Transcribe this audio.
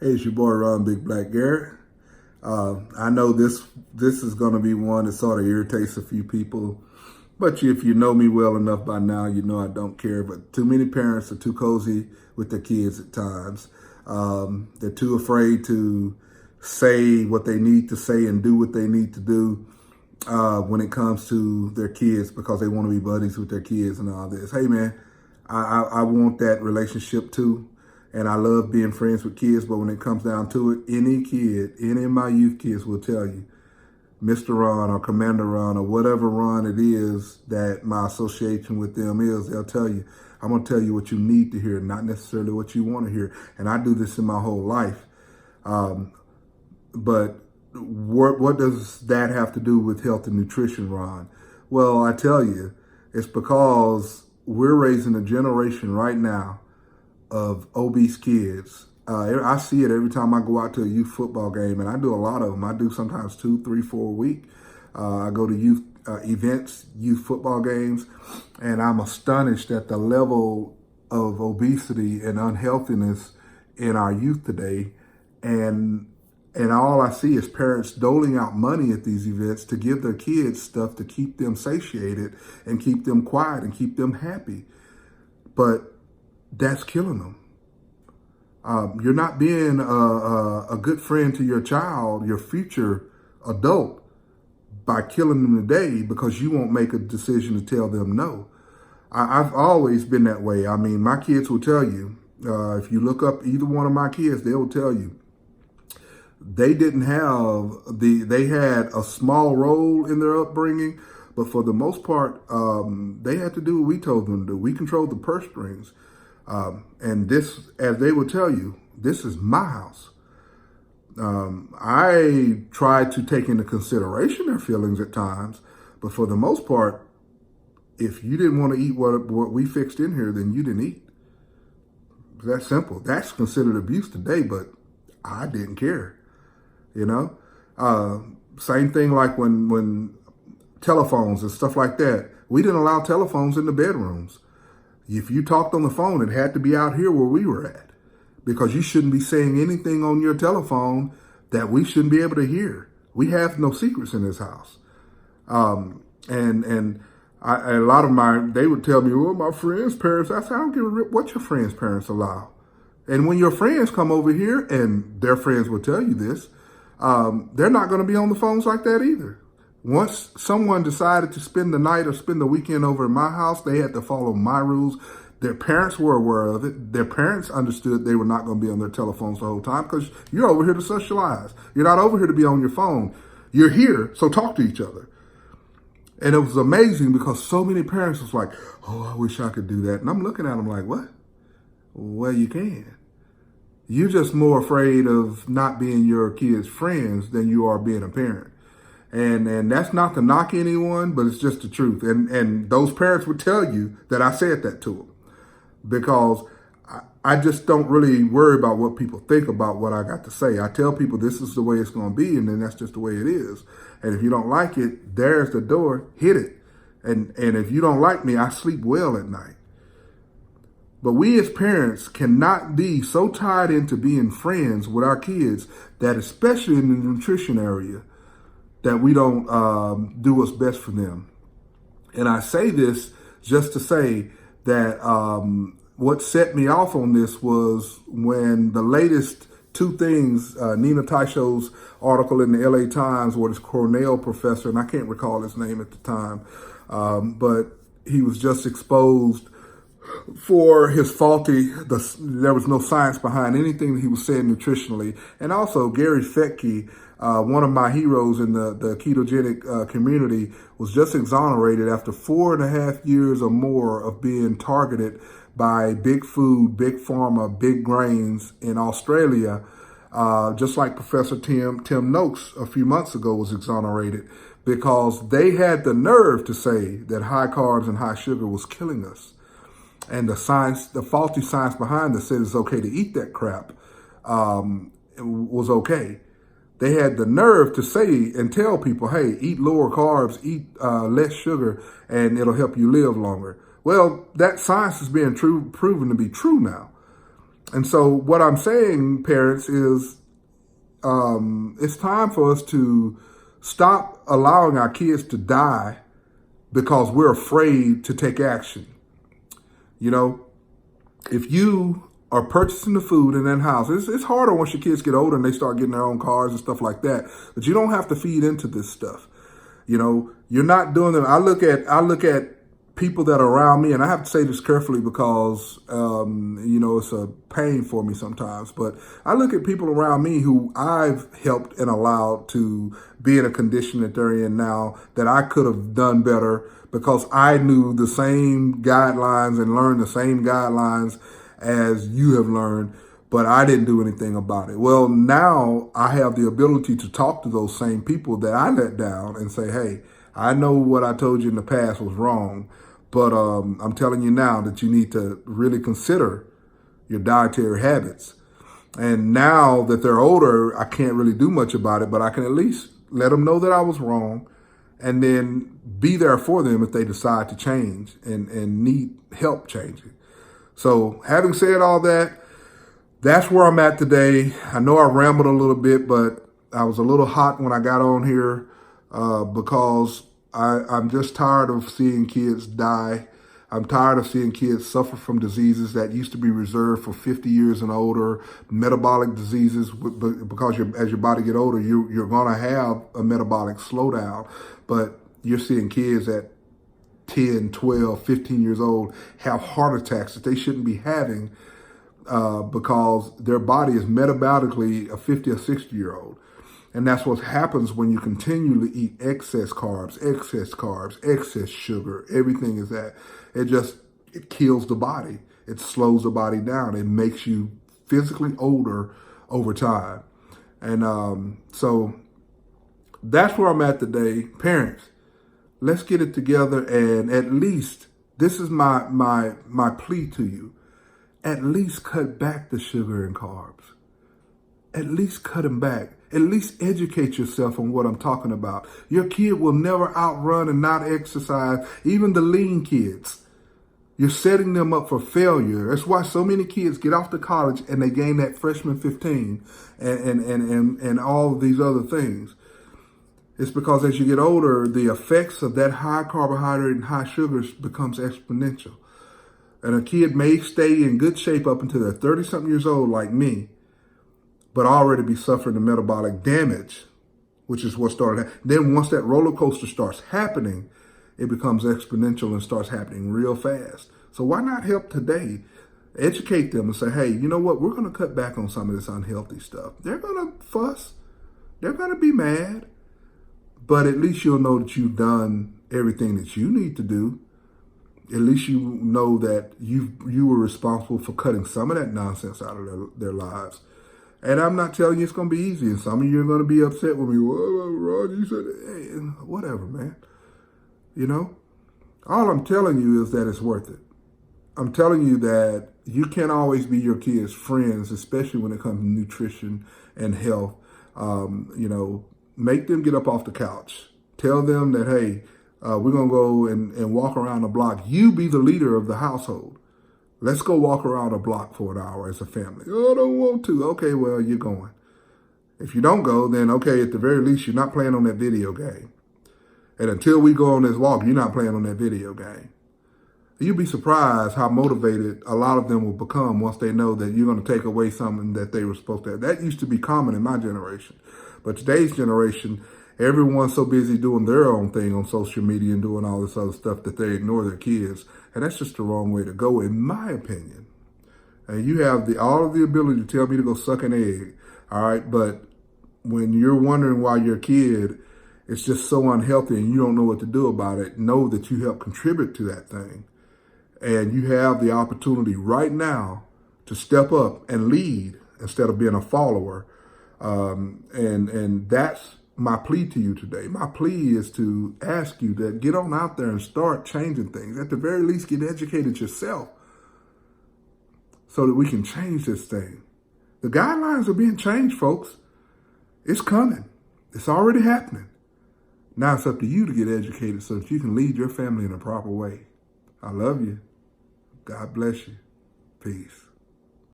Hey, it's your boy Ron Big Black Garrett. I know this is going to be one that sort of irritates a few people, but if you know me well enough by now, you know I don't care. But too many parents are too cozy with their kids at times. They're too afraid to say what they need to say and do what they need to do when it comes to their kids because they want to be buddies with their kids and all this. Hey, man, I want that relationship too. And I love being friends with kids, but when it comes down to it, any of my youth kids will tell you, Mr. Ron or Commander Ron or whatever Ron it is that my association with them is, they'll tell you, I'm going to tell you what you need to hear, not necessarily what you want to hear. And I do this in my whole life. But what does that have to do with health and nutrition, Ron? Well, I tell you, it's because we're raising a generation right now of obese kids. I see it every time I go out to a youth football game, and I do a lot of them. I do sometimes 2, 3, 4 a week. I go to youth events, youth football games, and I'm astonished at the level of obesity and unhealthiness in our youth today. And all I see is parents doling out money at these events to give their kids stuff to keep them satiated and keep them quiet and keep them happy. But that's killing them. You're not being a good friend to your child, your future adult, by killing them today because you won't make a decision to tell them no. I've always been that way. I mean, my kids will tell you, if you look up either one of my kids, they will tell you, they had a small role in their upbringing, but for the most part, they had to do what we told them to do. We controlled the purse strings. And this, as they will tell you, this is my house. I try to take into consideration their feelings at times, but for the most part, if you didn't want to eat what we fixed in here, then you didn't eat. That's simple. That's considered abuse today, but I didn't care. You know, same thing like when telephones and stuff like that. We didn't allow telephones in the bedrooms. If you talked on the phone, it had to be out here where we were at, because you shouldn't be saying anything on your telephone that we shouldn't be able to hear. We have no secrets in this house. A lot of they would tell me, well, my friends' parents, I said, I don't give a rip what your friends' parents allow. And when your friends come over here, and their friends will tell you this, they're not going to be on the phones like that either. Once someone decided to spend the night or spend the weekend over in my house, they had to follow my rules. Their parents were aware of it. Their parents understood they were not going to be on their telephones the whole time because you're over here to socialize. You're not over here to be on your phone. You're here, so talk to each other. And it was amazing because so many parents was like, oh, I wish I could do that. And I'm looking at them like, what? Well, you can. You're just more afraid of not being your kids' friends than you are being a parent. And that's not to knock anyone, but it's just the truth. And those parents would tell you that I said that to them because I just don't really worry about what people think about what I got to say. I tell people this is the way it's going to be, and then that's just the way it is. And if you don't like it, there's the door, hit it. And if you don't like me, I sleep well at night. But we as parents cannot be so tied into being friends with our kids that, especially in the nutrition area, that we don't do what's best for them. And I say this just to say that what set me off on this was when the latest two things, Nina Taisho's article in the LA Times, where this Cornell professor, and I can't recall his name at the time, but he was just exposed for his there was no science behind anything that he was saying nutritionally. And also Gary Fettke, one of my heroes in the ketogenic community, was just exonerated after 4.5 years or more of being targeted by big food, big pharma, big grains in Australia, just like Professor Tim Noakes a few months ago was exonerated because they had the nerve to say that high carbs and high sugar was killing us. And the faulty science behind it said it's okay to eat that crap, was okay. They had the nerve to say and tell people, hey, eat lower carbs, eat less sugar, and it'll help you live longer. Well, that science is being proven to be true now. And so what I'm saying, parents, is it's time for us to stop allowing our kids to die because we're afraid to take action. You know, if you are purchasing the food in that house, it's harder once your kids get older and they start getting their own cars and stuff like that. But you don't have to feed into this stuff. You know, you're not doing them. I look at people that are around me, and I have to say this carefully because, you know, it's a pain for me sometimes. But I look at people around me who I've helped and allowed to be in a condition that they're in now that I could have done better because I knew the same guidelines and learned the same guidelines as you have learned, but I didn't do anything about it. Well, now I have the ability to talk to those same people that I let down and say, hey, I know what I told you in the past was wrong, but I'm telling you now that you need to really consider your dietary habits. And now that they're older, I can't really do much about it, but I can at least let them know that I was wrong and then be there for them if they decide to change and need help changing. So having said all that, that's where I'm at today. I know I rambled a little bit, but I was a little hot when I got on here because I'm just tired of seeing kids die. I'm tired of seeing kids suffer from diseases that used to be reserved for 50 years and older, metabolic diseases, because as your body get older, you're going to have a metabolic slowdown. But you're seeing kids at 10, 12, 15 years old have heart attacks that they shouldn't be having because their body is metabolically a 50 or 60-year-old. And that's what happens when you continually eat excess carbs, excess sugar. Everything is that. It kills the body. It slows the body down. It makes you physically older over time. And so that's where I'm at today. Parents, let's get it together, and at least, this is my plea to you, at least cut back the sugar and carbs. At least cut them back. At least educate yourself on what I'm talking about. Your kid will never outrun and not exercise, even the lean kids. You're setting them up for failure. That's why so many kids get off to college and they gain that freshman 15 and all of these other things. It's because as you get older, the effects of that high carbohydrate and high sugars becomes exponential. And a kid may stay in good shape up until they're 30-something years old like me, but already be suffering the metabolic damage, which is what started. Then once that roller coaster starts happening, it becomes exponential and starts happening real fast. So why not help today? Educate them and say, hey, you know what? We're going to cut back on some of this unhealthy stuff. They're going to fuss. They're going to be mad. But at least you'll know that you've done everything that you need to do. At least you know that you were responsible for cutting some of that nonsense out of their lives. And I'm not telling you it's going to be easy. And some of you are going to be upset with me. Well, Ron, you said, hey, whatever, man. You know, all I'm telling you is that it's worth it. I'm telling you that you can't always be your kids' friends, especially when it comes to nutrition and health. You know, make them get up off the couch. Tell them that, hey, we're going to go and walk around the block. You be the leader of the household. Let's go walk around a block for an hour as a family. Oh, I don't want to. Okay, well, you're going. If you don't go, then okay, at the very least, you're not playing on that video game. And until we go on this walk, you're not playing on that video game. You'd be surprised how motivated a lot of them will become once they know that you're going to take away something that they were supposed to have. That used to be common in my generation. But today's generation, everyone's so busy doing their own thing on social media and doing all this other stuff that they ignore their kids. And that's just the wrong way to go, in my opinion. And you have all of the ability to tell me to go suck an egg, all right? But when you're wondering why your kid is just so unhealthy and you don't know what to do about it, know that you help contribute to that thing. And you have the opportunity right now to step up and lead instead of being a follower. And that's my plea to you today. My plea is to ask you to get on out there and start changing things. At the very least, get educated yourself so that we can change this thing. The guidelines are being changed, folks. It's coming. It's already happening. Now it's up to you to get educated so that you can lead your family in a proper way. I love you. God bless you. Peace.